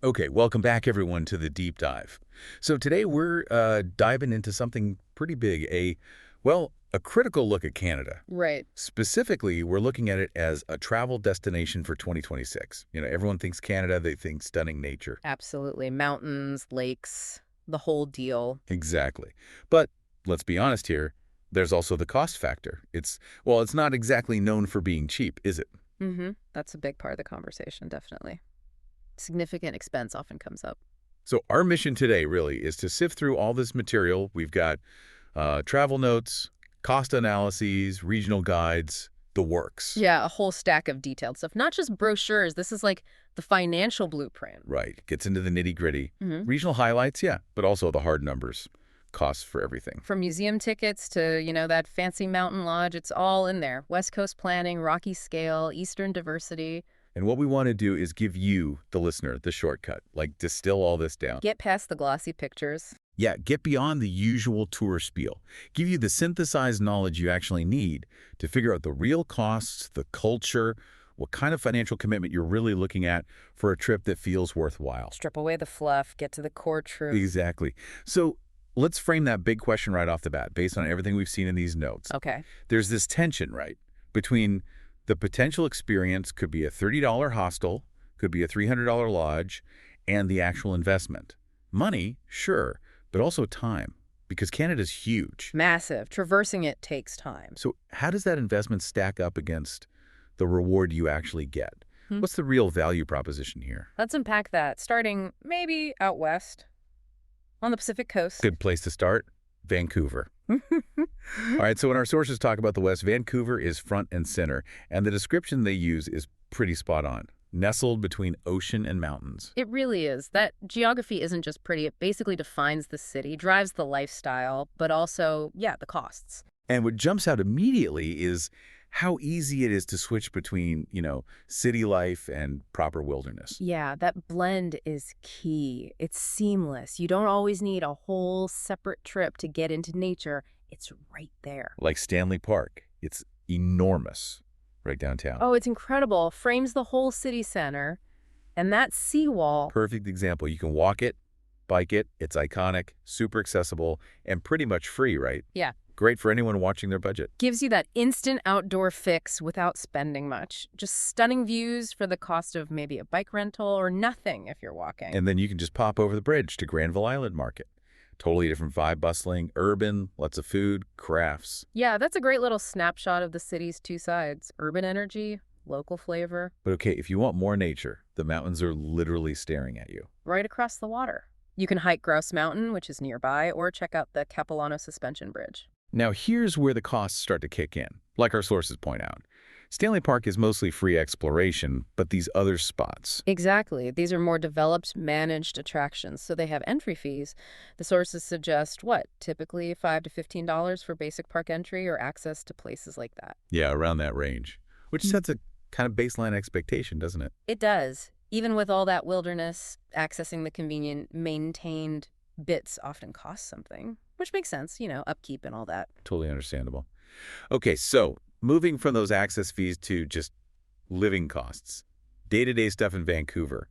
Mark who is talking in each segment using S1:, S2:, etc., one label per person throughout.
S1: Okay, welcome back everyone to the deep dive. So today we're diving into something pretty big, a critical look at Canada.
S2: Right.
S1: Specifically, we're looking at it as a travel destination for 2026. Everyone thinks Canada, they think stunning nature.
S2: Absolutely. Mountains, lakes, the whole deal.
S1: Exactly. But let's be honest here, there's also the cost factor. It's not exactly known for being cheap, is it?
S2: That's a big part of the conversation, definitely. Significant expense often comes up.
S1: So our mission today really is to sift through all this material. We've got travel notes, cost analyses, regional guides, the works.
S2: Yeah, a whole stack of detailed stuff. Not just brochures. This is like the financial blueprint.
S1: Right. Gets into the nitty-gritty.
S2: hmm
S1: Regional highlights, yeah, but also the hard numbers. Costs for everything.
S2: From museum tickets to, that fancy mountain lodge, it's all in there. West Coast planning, Rocky scale, Eastern diversity.
S1: And what we want to do is give you, the listener, the shortcut. Like, distill all this down.
S2: Get past the glossy pictures.
S1: Yeah, get beyond the usual tour spiel. Give you the synthesized knowledge you actually need to figure out the real costs, the culture, what kind of financial commitment you're really looking at for a trip that feels worthwhile.
S2: Strip away the fluff, get to the core truth.
S1: Exactly. So let's frame that big question right off the bat, based on everything we've seen in these notes.
S2: Okay.
S1: There's this tension, right, between the potential experience could be a $30 hostel, could be a $300 lodge, and the actual investment. Money, sure, but also time, because Canada's huge.
S2: Massive. Traversing it takes time.
S1: So how does that investment stack up against the reward you actually get? What's the real value proposition here?
S2: Let's unpack that, starting maybe out west on the Pacific coast.
S1: Good place to start, Vancouver. All right, so when our sources talk about the West, Vancouver is front and center, and the description they use is pretty spot on. Nestled between ocean and mountains.
S2: It really is. That geography isn't just pretty. It basically defines the city, drives the lifestyle, but also, the costs.
S1: And what jumps out immediately is how easy it is to switch between, city life and proper wilderness.
S2: Yeah, that blend is key. It's seamless. You don't always need a whole separate trip to get into nature. It's right there.
S1: Like Stanley Park. It's enormous right downtown.
S2: Oh, it's incredible. Frames the whole city center. And that seawall.
S1: Perfect example. You can walk it, bike it. It's iconic, super accessible, and pretty much free, right?
S2: Yeah.
S1: Great for anyone watching their budget.
S2: Gives you that instant outdoor fix without spending much. Just stunning views for the cost of maybe a bike rental or nothing if you're walking.
S1: And then you can just pop over the bridge to Granville Island Market. Totally different vibe, bustling, urban, lots of food, crafts.
S2: Yeah, that's a great little snapshot of the city's two sides. Urban energy, local flavor.
S1: But okay, if you want more nature, the mountains are literally staring at you.
S2: Right across the water. You can hike Grouse Mountain, which is nearby, or check out the Capilano Suspension Bridge.
S1: Now here's where the costs start to kick in, like our sources point out. Stanley Park is mostly free exploration, but these other spots.
S2: Exactly. These are more developed, managed attractions, so they have entry fees. The sources suggest, typically $5 to $15 for basic park entry or access to places like that.
S1: Yeah, around that range, which sets a kind of baseline expectation, doesn't it?
S2: It does. Even with all that wilderness, accessing the convenient, maintained bits often costs something, which makes sense, upkeep and all that.
S1: Totally understandable. Okay, so moving from those access fees to just living costs, day-to-day stuff in Vancouver,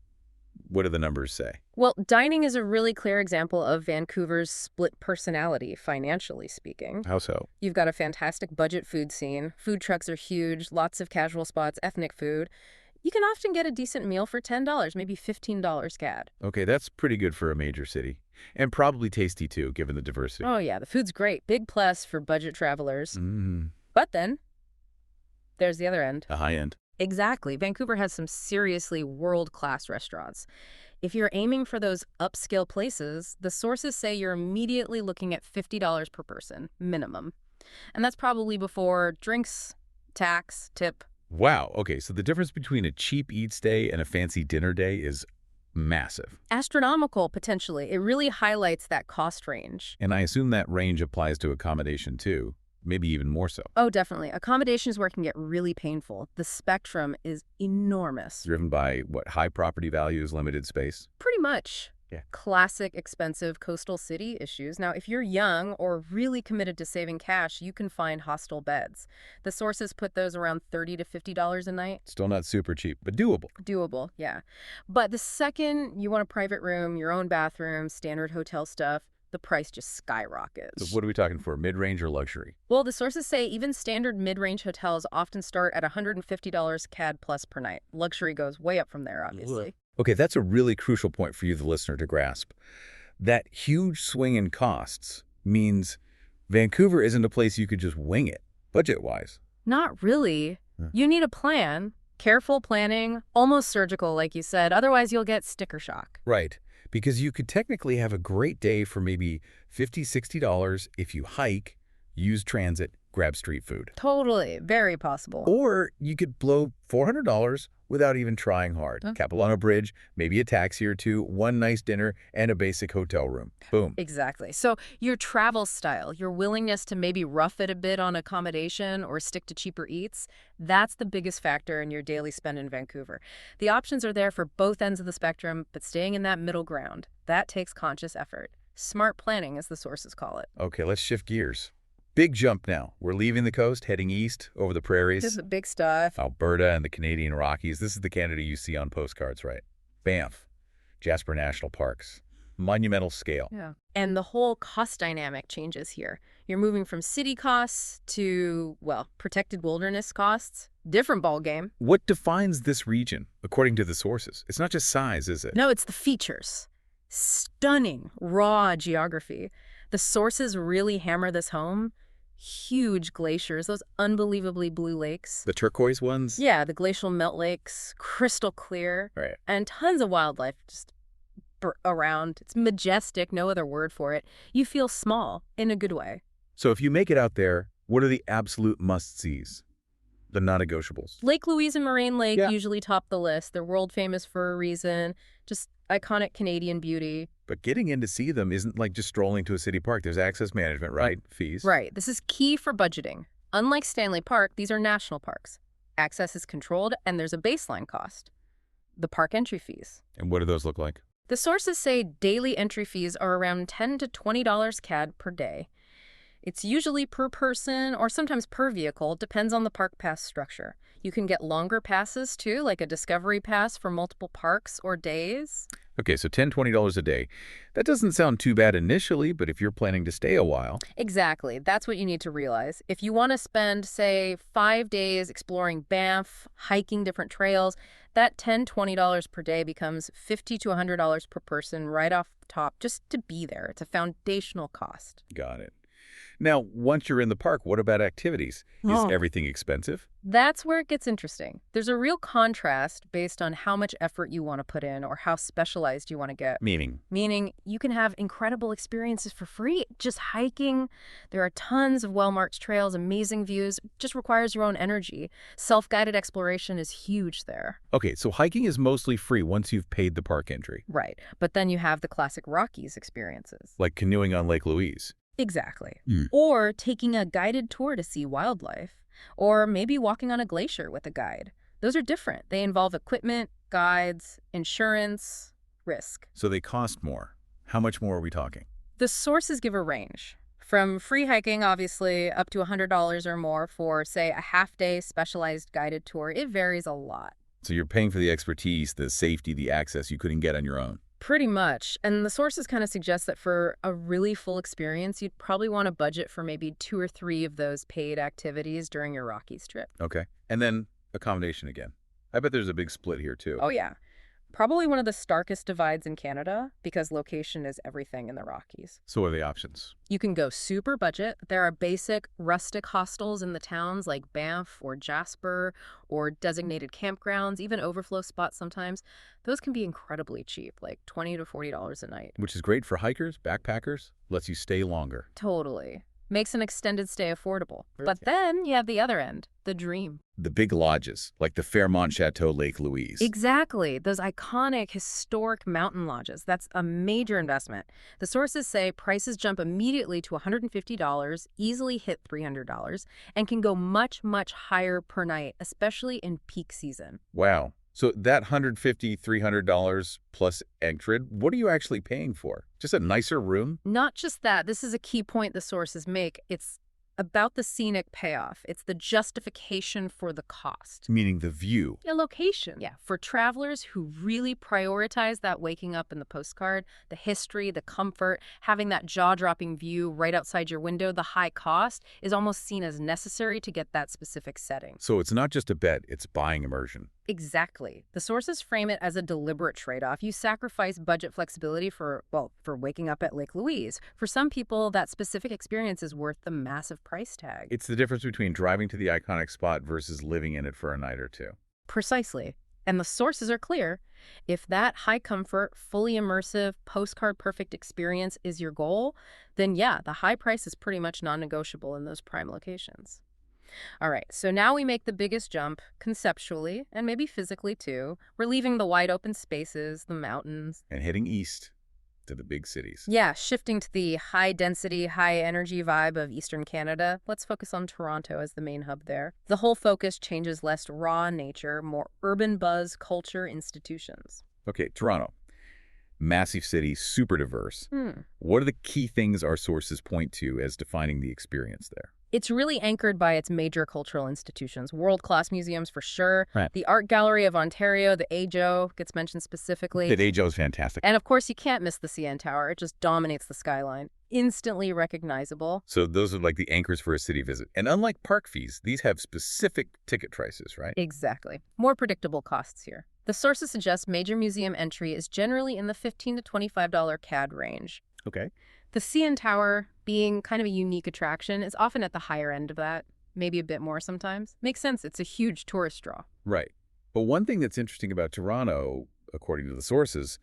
S1: what do the numbers say?
S2: Well, dining is a really clear example of Vancouver's split personality, financially speaking.
S1: How so?
S2: You've got a fantastic budget food scene. Food trucks are huge, lots of casual spots, ethnic food. You can often get a decent meal for $10, maybe $15 CAD.
S1: Okay, that's pretty good for a major city. And probably tasty, too, given the diversity.
S2: Oh, yeah, the food's great. Big plus for budget travelers.
S1: Mm-hmm.
S2: But then, there's the other end.
S1: A high end.
S2: Exactly. Vancouver has some seriously world-class restaurants. If you're aiming for those upscale places, the sources say you're immediately looking at $50 per person, minimum. And that's probably before drinks, tax, tip.
S1: Wow. Okay, so the difference between a cheap eats day and a fancy dinner day is massive.
S2: Astronomical, potentially. It really highlights that cost range.
S1: And I assume that range applies to accommodation, too. Maybe even more so.
S2: Oh, definitely. Accommodation is where it can get really painful. The spectrum is enormous.
S1: Driven by, high property values, limited space?
S2: Pretty much.
S1: Yeah.
S2: Classic expensive coastal city issues. Now, if you're young or really committed to saving cash, you can find hostel beds. The sources put those around $30 to $50 a night.
S1: Still not super cheap, but doable.
S2: Doable, yeah. But the second you want a private room, your own bathroom, standard hotel stuff, the price just
S1: So
S2: skyrockets.
S1: what are we talking for, mid-range or luxury?
S2: Well, the sources say even standard mid-range hotels often start at $150 CAD plus per night. Luxury goes way up from there, obviously.
S1: Okay, that's a really crucial point for you, the listener, to grasp. That huge swing in costs means Vancouver isn't a place you could just wing it, budget-wise.
S2: Not really.
S1: Yeah.
S2: You need a plan. Careful planning, almost surgical, like you said. Otherwise, you'll get sticker shock.
S1: Right, because you could technically have a great day for maybe $50, $60 if you hike, use transit, grab street food.
S2: Totally. Very possible.
S1: Or you could blow $400 without even trying hard.
S2: Huh?
S1: Capilano Bridge, maybe a taxi or two, one nice dinner, and a basic hotel room. Boom.
S2: Exactly. So your travel style, your willingness to maybe rough it a bit on accommodation or stick to cheaper eats, that's the biggest factor in your daily spend in Vancouver. The options are there for both ends of the spectrum, but staying in that middle ground, that takes conscious effort. Smart planning, as the sources call it.
S1: Okay, let's shift gears. Big jump now. We're leaving the coast, heading east over the prairies.
S2: This is the big stuff.
S1: Alberta and the Canadian Rockies. This is the Canada you see on postcards, right? Banff, Jasper National Parks. Monumental scale.
S2: Yeah. And the whole cost dynamic changes here. You're moving from city costs to, well, protected wilderness costs. Different ballgame.
S1: What defines this region, according to the sources? It's not just size, is it?
S2: No, it's the features. Stunning, raw geography. The sources really hammer this home. Huge glaciers, those unbelievably blue lakes.
S1: The turquoise ones?
S2: Yeah, the glacial melt lakes, crystal clear.
S1: Right.
S2: And tons of wildlife just around. It's majestic, no other word for it. You feel small in a good way.
S1: So if you make it out there, what are the absolute must-sees? The non-negotiables?
S2: Lake Louise and Moraine Lake
S1: Yeah.
S2: usually top the list. They're world famous for a reason. Just iconic Canadian beauty.
S1: But getting in to see them isn't like just strolling to a city park. There's access management, right? Fees.
S2: Right. This is key for budgeting. Unlike Stanley Park, these are national parks. Access is controlled, and there's a baseline cost. The park entry fees.
S1: And what do those look like?
S2: The sources say daily entry fees are around $10 to $20 CAD per day. It's usually per person or sometimes per vehicle, depends on the park pass structure. You can get longer passes too, like a discovery pass for multiple parks or days.
S1: Okay, so $10, $20 a day. That doesn't sound too bad initially, but if you're planning to stay a while...
S2: Exactly. That's what you need to realize. If you want to spend, say, 5 days exploring Banff, hiking different trails, that $10, $20 per day becomes $50 to $100 per person right off the top just to be there. It's a foundational cost.
S1: Got it. Now, once you're in the park, what about activities? Is
S2: Oh.
S1: everything expensive?
S2: That's where it gets interesting. There's a real contrast based on how much effort you want to put in or how specialized you want to get.
S1: Meaning?
S2: Meaning you can have incredible experiences for free. Just hiking. There are tons of well-marked trails, amazing views. It just requires your own energy. Self-guided exploration is huge there.
S1: Okay, so hiking is mostly free once you've paid the park entry,
S2: Right. But then you have the classic Rockies experiences.
S1: like canoeing on Lake Louise.
S2: Exactly.
S1: Mm.
S2: Or taking a guided tour to see wildlife. Or maybe walking on a glacier with a guide. Those are different. They involve equipment, guides, insurance, risk.
S1: So they cost more. How much more are we talking?
S2: The sources give a range. From free hiking, obviously, up to $100 or more for, say, a half-day specialized guided tour. It varies a lot.
S1: So you're paying for the expertise, the safety, the access you couldn't get on your own.
S2: Pretty much. And the sources kind of suggest that for a really full experience, you'd probably want to budget for maybe 2 or 3 of those paid activities during your Rockies trip.
S1: Okay. And then accommodation again. I bet there's a big split here, too.
S2: Oh, yeah. Probably one of the starkest divides in Canada because location is everything in the Rockies.
S1: So what are the options?
S2: You can go super budget. There are basic rustic hostels in the towns like Banff or Jasper or designated campgrounds, even overflow spots sometimes. Those can be incredibly cheap, like $20 to $40 a night.
S1: Which is great for hikers, backpackers, lets you stay longer.
S2: Totally. Makes an extended stay affordable. But then you have the other end, the dream.
S1: The big lodges, like the Fairmont Chateau Lake Louise.
S2: Exactly. Those iconic, historic mountain lodges. That's a major investment. The sources say prices jump immediately to $150, easily hit $300, and can go much, much higher per night, especially in peak season.
S1: Wow. So that $150, $300 plus entrant, what are you actually paying for? Just a nicer room?
S2: Not just that, this is a key point the sources make. It's about the scenic payoff. It's the justification for the cost.
S1: Meaning the view.
S2: A location. Yeah, for travelers who really prioritize that waking up in the postcard, the history, the comfort, having that jaw-dropping view right outside your window, the high cost is almost seen as necessary to get that specific setting.
S1: So it's not just a bet, it's buying immersion.
S2: Exactly. The sources frame it as a deliberate trade-off. You sacrifice budget flexibility for waking up at Lake Louise. For some people, that specific experience is worth the massive price tag.
S1: It's the difference between driving to the iconic spot versus living in it for a night or two.
S2: Precisely. And the sources are clear. If that high comfort, fully immersive, postcard perfect experience is your goal, then yeah, the high price is pretty much non-negotiable in those prime locations. All right, so now we make the biggest jump conceptually and maybe physically too. We're leaving the wide open spaces, the mountains.
S1: And heading east to the big cities.
S2: Yeah, shifting to the high density, high energy vibe of Eastern Canada. Let's focus on Toronto as the main hub there. The whole focus changes less raw nature, more urban buzz, culture, institutions.
S1: Okay, Toronto. Massive city, super diverse. What are the key things our sources point to as defining the experience there?
S2: It's really anchored by its major cultural institutions, world-class museums for sure.
S1: Right.
S2: The Art Gallery of Ontario, the AJO, gets mentioned specifically.
S1: The AJO is fantastic.
S2: And of course, you can't miss the CN Tower. It just dominates the skyline. Instantly recognizable.
S1: So those are like the anchors for a city visit. And unlike park fees, these have specific ticket prices, right?
S2: Exactly. More predictable costs here. The sources suggest major museum entry is generally in the $15 to $25 CAD range.
S1: Okay.
S2: The CN Tower, being kind of a unique attraction, is often at the higher end of that, maybe a bit more sometimes. Makes sense, it's a huge tourist draw.
S1: Right. But one thing that's interesting about Toronto, according to the sources,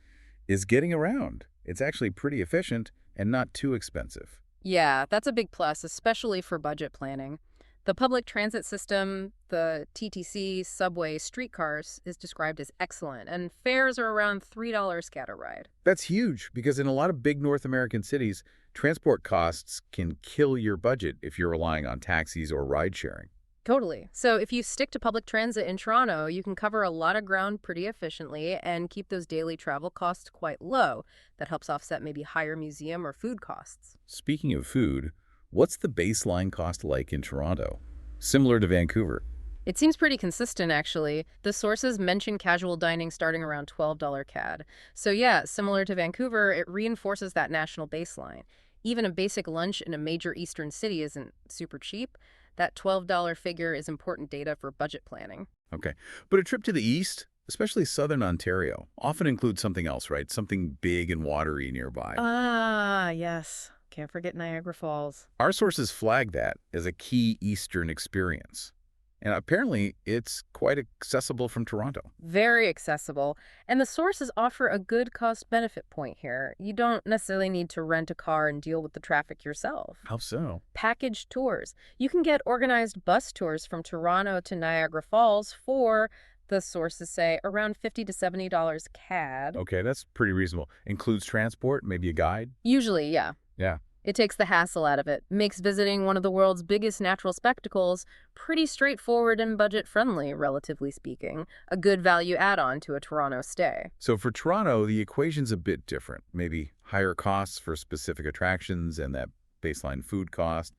S1: is getting around. It's actually pretty efficient and not too expensive.
S2: Yeah, that's a big plus, especially for budget planning. The public transit system, the TTC, subway, streetcars, is described as excellent, and fares are around $3 scatter ride.
S1: That's huge because in a lot of big North American cities, transport costs can kill your budget if you're relying on taxis or ride sharing.
S2: Totally. So if you stick to public transit in Toronto, you can cover a lot of ground pretty efficiently and keep those daily travel costs quite low. That helps offset maybe higher museum or food costs.
S1: Speaking of food, what's the baseline cost like in Toronto? Similar to Vancouver.
S2: It seems pretty consistent, actually. The sources mention casual dining starting around $12 CAD. So yeah, similar to Vancouver, it reinforces that national baseline. Even a basic lunch in a major eastern city isn't super cheap. That $12 figure is important data for budget planning.
S1: Okay. But a trip to the east, especially southern Ontario, often includes something else, right? Something big and watery nearby.
S2: Ah, yes. Can't forget Niagara Falls.
S1: Our sources flag that as a key eastern experience. And apparently, it's quite accessible from Toronto.
S2: Very accessible. And the sources offer a good cost-benefit point here. You don't necessarily need to rent a car and deal with the traffic yourself.
S1: How so?
S2: Packaged tours. You can get organized bus tours from Toronto to Niagara Falls for, the sources say, around $50 to $70 CAD.
S1: Okay, that's pretty reasonable. Includes transport, maybe a guide?
S2: Usually, yeah.
S1: Yeah.
S2: It takes the hassle out of it, makes visiting one of the world's biggest natural spectacles pretty straightforward and budget-friendly, relatively speaking. A good value add-on to a Toronto stay.
S1: So for Toronto, the equation's a bit different. Maybe higher costs for specific attractions and that baseline food cost,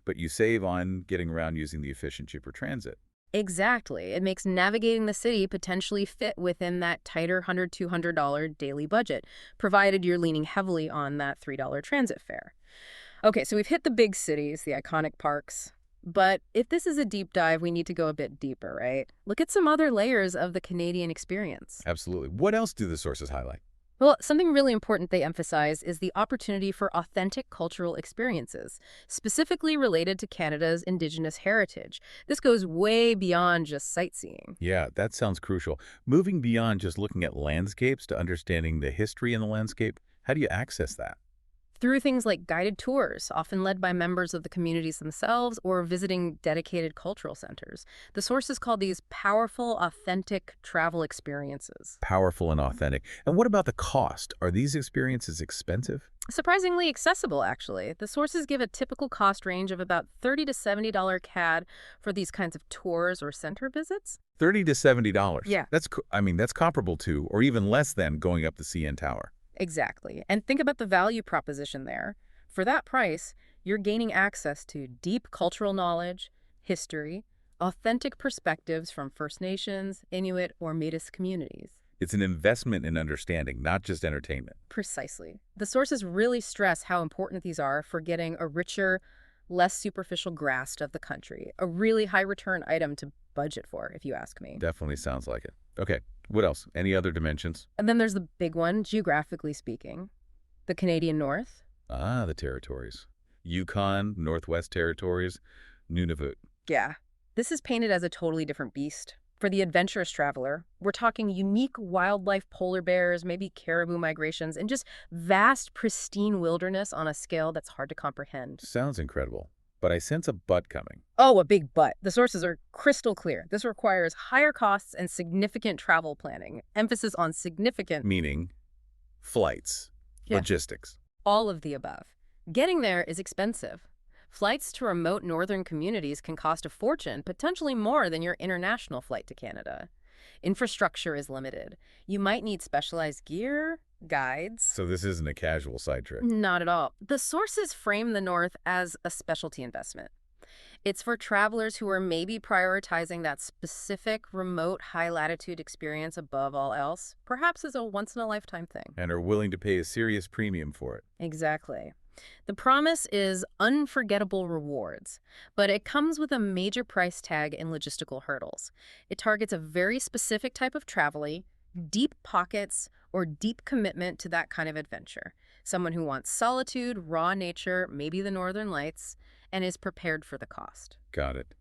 S1: but you save on getting around using the efficient, cheaper transit.
S2: Exactly. It makes navigating the city potentially fit within that tighter $100 to $200 daily budget, provided you're leaning heavily on that $3 transit fare. Okay, so we've hit the big cities, the iconic parks. But if this is a deep dive, we need to go a bit deeper, right? Look at some other layers of the Canadian experience.
S1: Absolutely. What else do the sources highlight?
S2: Well, something really important they emphasize is the opportunity for authentic cultural experiences, specifically related to Canada's Indigenous heritage. This goes way beyond just sightseeing.
S1: Yeah, that sounds crucial. Moving beyond just looking at landscapes to understanding the history in the landscape, how do you access that?
S2: through things like guided tours, often led by members of the communities themselves, or visiting dedicated cultural centers. The sources call these powerful, authentic travel experiences.
S1: Powerful and authentic. And what about the cost? Are these experiences expensive?
S2: Surprisingly accessible, actually. The sources give a typical cost range of about $30 to $70 CAD for these kinds of tours or center visits.
S1: $30 to $70.
S2: Yeah.
S1: That's comparable to, or even less than, going up the CN Tower.
S2: Exactly. And think about the value proposition there. For that price, you're gaining access to deep cultural knowledge, history, authentic perspectives from First Nations, Inuit, or Métis communities.
S1: It's an investment in understanding, not just entertainment.
S2: Precisely. The sources really stress how important these are for getting a richer, less superficial grasp of the country. A really high-return item to budget for, if you ask me.
S1: Definitely sounds like it. Okay, what else? Any other dimensions?
S2: And then there's the big one, geographically speaking. The Canadian North.
S1: Ah, the territories. Yukon, Northwest Territories, Nunavut.
S2: Yeah. This is painted as a totally different beast. For the adventurous traveler, we're talking unique wildlife, polar bears, maybe caribou migrations, and just vast, pristine wilderness on a scale that's hard to comprehend.
S1: Sounds incredible, but I sense a but coming.
S2: Oh, a big but. The sources are crystal clear. This requires higher costs and significant travel planning. Emphasis on significant.
S1: Meaning flights,
S2: Yeah.
S1: logistics.
S2: All of the above. Getting there is expensive. Flights to remote northern communities can cost a fortune, potentially more than your international flight to Canada. Infrastructure is limited. You might need specialized gear, guides.
S1: So this isn't a casual side trip.
S2: Not at all. The sources frame the North as a specialty investment. It's for travelers who are maybe prioritizing that specific, remote, high-latitude experience above all else, perhaps as a once-in-a-lifetime thing.
S1: And are willing to pay a serious premium for it.
S2: Exactly. The promise is unforgettable rewards, but it comes with a major price tag and logistical hurdles. It targets a very specific type of traveler, deep pockets, or deep commitment to that kind of adventure. Someone who wants solitude, raw nature, maybe the Northern Lights, and is prepared for the cost.
S1: Got it.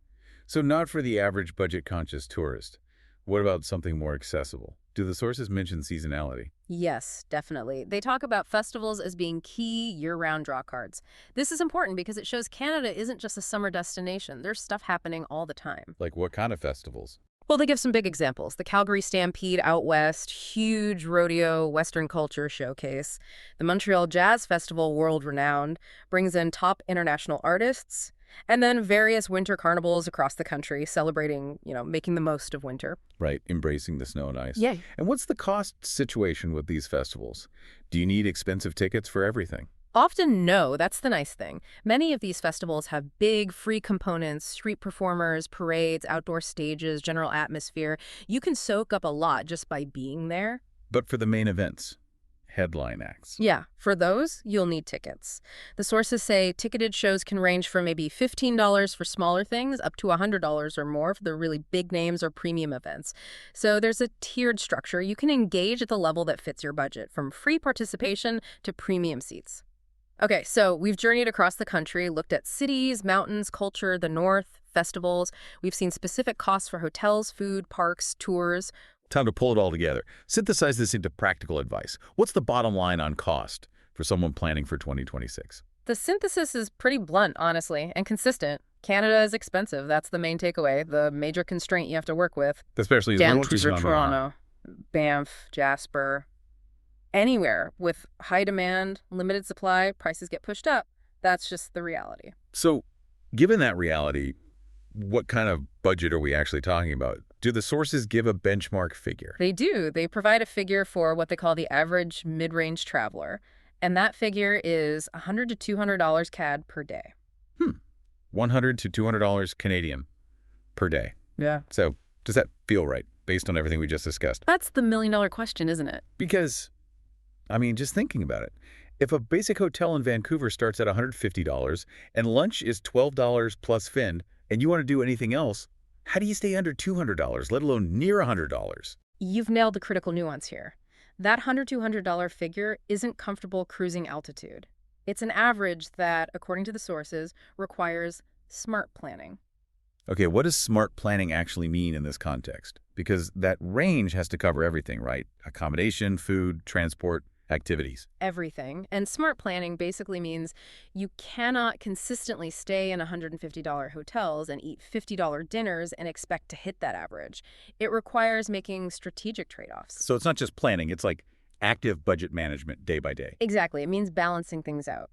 S1: So not for the average budget-conscious tourist. What about something more accessible? Do the sources mention seasonality?
S2: Yes, definitely. They talk about festivals as being key year-round draw cards. This is important because it shows Canada isn't just a summer destination. There's stuff happening all the time.
S1: Like what kind of festivals?
S2: Well, they give some big examples. The Calgary Stampede out west, huge rodeo, Western culture showcase. The Montreal Jazz Festival, world-renowned, brings in top international artists. And then various winter carnivals across the country celebrating, making the most of winter.
S1: Right, embracing the snow and ice.
S2: Yeah.
S1: And what's the cost situation with these festivals? Do you need expensive tickets for everything?
S2: Often no, that's the nice thing. Many of these festivals have big free components, street performers, parades, outdoor stages, general atmosphere. You can soak up a lot just by being there.
S1: But for the main events, headline acts.
S2: Yeah, for those, you'll need tickets. The sources say ticketed shows can range from maybe $15 for smaller things up to $100 or more for the really big names or premium events. So there's a tiered structure. You can engage at the level that fits your budget, from free participation to premium seats. Okay, so we've journeyed across the country, looked at cities, mountains, culture, the North, festivals. We've seen specific costs for hotels, food, parks, tours.
S1: Time to pull it all together. Synthesize this into practical advice. What's the bottom line on cost for someone planning for 2026?
S2: The synthesis is pretty blunt, honestly, and consistent. Canada is expensive. That's the main takeaway, the major constraint you have to work with.
S1: Especially as
S2: Vancouver, Toronto, Banff, Jasper. Anywhere with high demand, limited supply, prices get pushed up. That's just the reality.
S1: So, given that reality, what kind of budget are we actually talking about? Do the sources give a benchmark figure?
S2: They do. They provide a figure for what they call the average mid-range traveler. And that figure is $100 to $200 CAD per day.
S1: $100 to $200 Canadian per day.
S2: Yeah.
S1: So, does that feel right, based on everything we just discussed?
S2: That's the million-dollar question, isn't it?
S1: Because, just thinking about it, if a basic hotel in Vancouver starts at $150 and lunch is $12 plus fin, and you want to do anything else, how do you stay under $200, let alone near $100?
S2: You've nailed the critical nuance here. That $100 to $200 figure isn't comfortable cruising altitude. It's an average that, according to the sources, requires smart planning.
S1: Okay, what does smart planning actually mean in this context? Because that range has to cover everything, right? Accommodation, food, transport, activities.
S2: Everything. And smart planning basically means you cannot consistently stay in $150 hotels and eat $50 dinners and expect to hit that average. It requires making strategic trade-offs.
S1: So it's not just planning, it's like active budget management day by day.
S2: Exactly. It means balancing things out.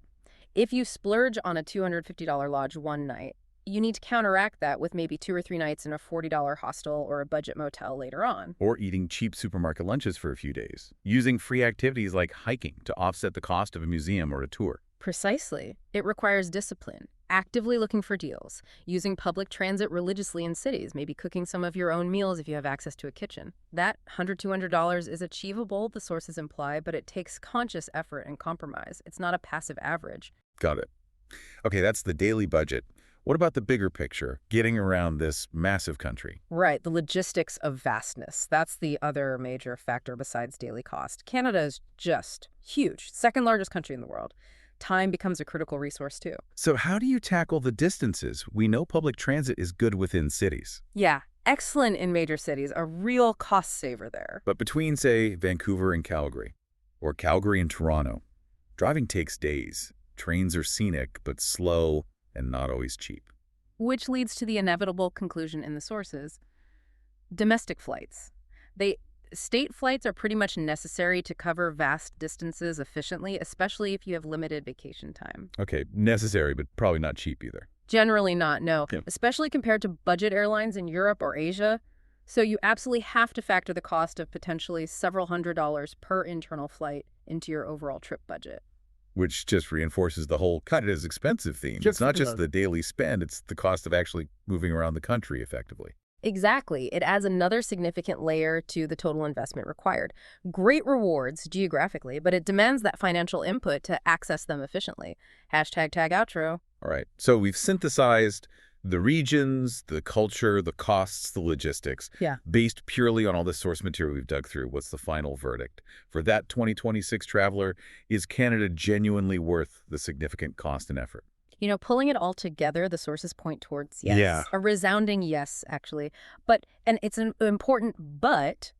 S2: If you splurge on a $250 lodge one night, you need to counteract that with maybe 2 or 3 nights in a $40 hostel or a budget motel later on.
S1: Or eating cheap supermarket lunches for a few days. Using free activities like hiking to offset the cost of a museum or a tour.
S2: Precisely. It requires discipline, actively looking for deals, using public transit religiously in cities, maybe cooking some of your own meals if you have access to a kitchen. That $100, $200 is achievable, the sources imply, but it takes conscious effort and compromise. It's not a passive average.
S1: Got it. Okay, that's the daily budget. What about the bigger picture, getting around this massive country?
S2: Right, the logistics of vastness. That's the other major factor besides daily cost. Canada is just huge, second largest country in the world. Time becomes a critical resource too.
S1: So how do you tackle the distances? We know public transit is good within cities.
S2: Yeah, excellent in major cities, a real cost saver there.
S1: But between, say, Vancouver and Calgary, or Calgary and Toronto, driving takes days. Trains are scenic, but slow and not always cheap.
S2: Which leads to the inevitable conclusion in the sources. Domestic flights. State flights are pretty much necessary to cover vast distances efficiently, especially if you have limited vacation time.
S1: Okay, necessary, but probably not cheap either.
S2: Generally not, no.
S1: Yeah.
S2: Especially compared to budget airlines in Europe or Asia. So you absolutely have to factor the cost of potentially several $100s per internal flight into your overall trip budget.
S1: Which just reinforces the whole Canada's expensive theme. It's not just the daily spend, it's the cost of actually moving around the country effectively.
S2: Exactly. It adds another significant layer to the total investment required. Great rewards geographically, but it demands that financial input to access them efficiently. Hashtag tag outro.
S1: All right, so we've synthesized the regions, the culture, the costs, the logistics.
S2: Yeah.
S1: Based purely on all the source material we've dug through, what's the final verdict? For that 2026 traveler, is Canada genuinely worth the significant cost and effort?
S2: You know, pulling it all together, the sources point towards yes.
S1: Yeah.
S2: A resounding yes, actually. And it's an important but.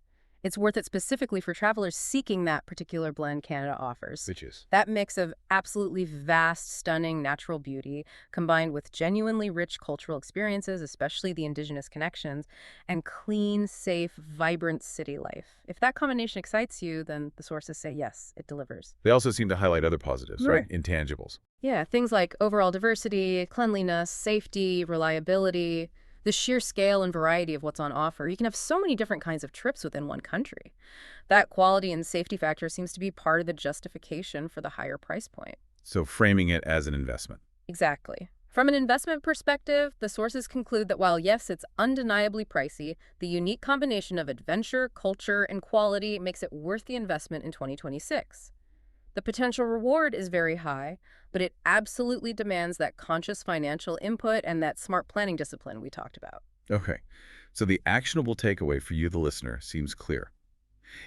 S2: It's worth it specifically for travelers seeking that particular blend Canada offers.
S1: Which is?
S2: That mix of absolutely vast, stunning natural beauty, combined with genuinely rich cultural experiences, especially the Indigenous connections, and clean, safe, vibrant city life. If that combination excites you, then the sources say yes, it delivers.
S1: They also seem to highlight other positives, right? Intangibles.
S2: Yeah, things like overall diversity, cleanliness, safety, reliability, the sheer scale and variety of what's on offer. You can have so many different kinds of trips within one country. That quality and safety factor seems to be part of the justification for the higher price point.
S1: So framing it as an investment.
S2: Exactly. From an investment perspective, the sources conclude that while, yes, it's undeniably pricey, the unique combination of adventure, culture, and quality makes it worth the investment in 2026. The potential reward is very high, but it absolutely demands that conscious financial input and that smart planning discipline we talked about.
S1: Okay, so the actionable takeaway for you, the listener, seems clear.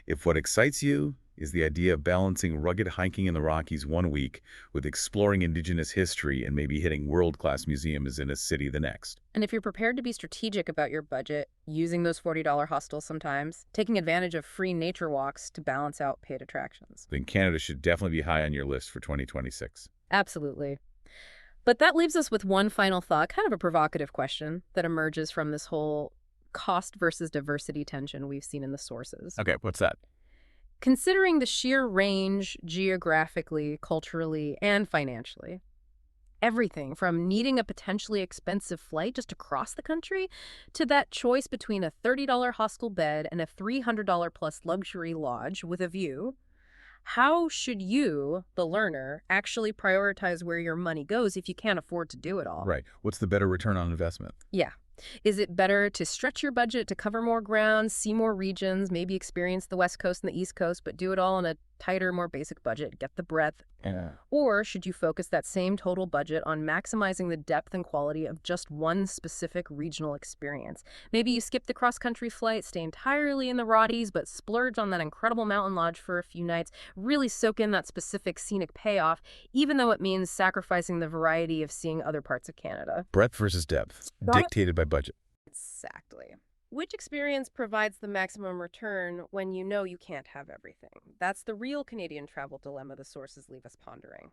S1: If what excites you is the idea of balancing rugged hiking in the Rockies one week with exploring Indigenous history and maybe hitting world-class museums in a city the next.
S2: And if you're prepared to be strategic about your budget, using those $40 hostels sometimes, taking advantage of free nature walks to balance out paid attractions.
S1: Then Canada should definitely be high on your list for 2026.
S2: Absolutely. But that leaves us with one final thought, kind of a provocative question that emerges from this whole cost versus diversity tension we've seen in the sources.
S1: Okay, what's that?
S2: Considering the sheer range geographically, culturally, and financially, everything from needing a potentially expensive flight just across the country to that choice between a $30 hostel bed and a $300 plus luxury lodge with a view, how should you, the learner, actually prioritize where your money goes if you can't afford to do it all?
S1: Right. What's the better return on investment?
S2: Yeah. Is it better to stretch your budget to cover more ground, see more regions, maybe experience the West Coast and the East Coast, but do it all on a tighter, more basic budget, get the breadth?
S1: Yeah.
S2: Or should you focus that same total budget on maximizing the depth and quality of just one specific regional experience? Maybe you skip the cross-country flight, stay entirely in the Rockies, but splurge on that incredible mountain lodge for a few nights, really soak in that specific scenic payoff, even though it means sacrificing the variety of seeing other parts of Canada.
S1: Breadth versus depth, dictated by budget.
S2: Exactly. Which experience provides the maximum return when you know you can't have everything? That's the real Canadian travel dilemma the sources leave us pondering.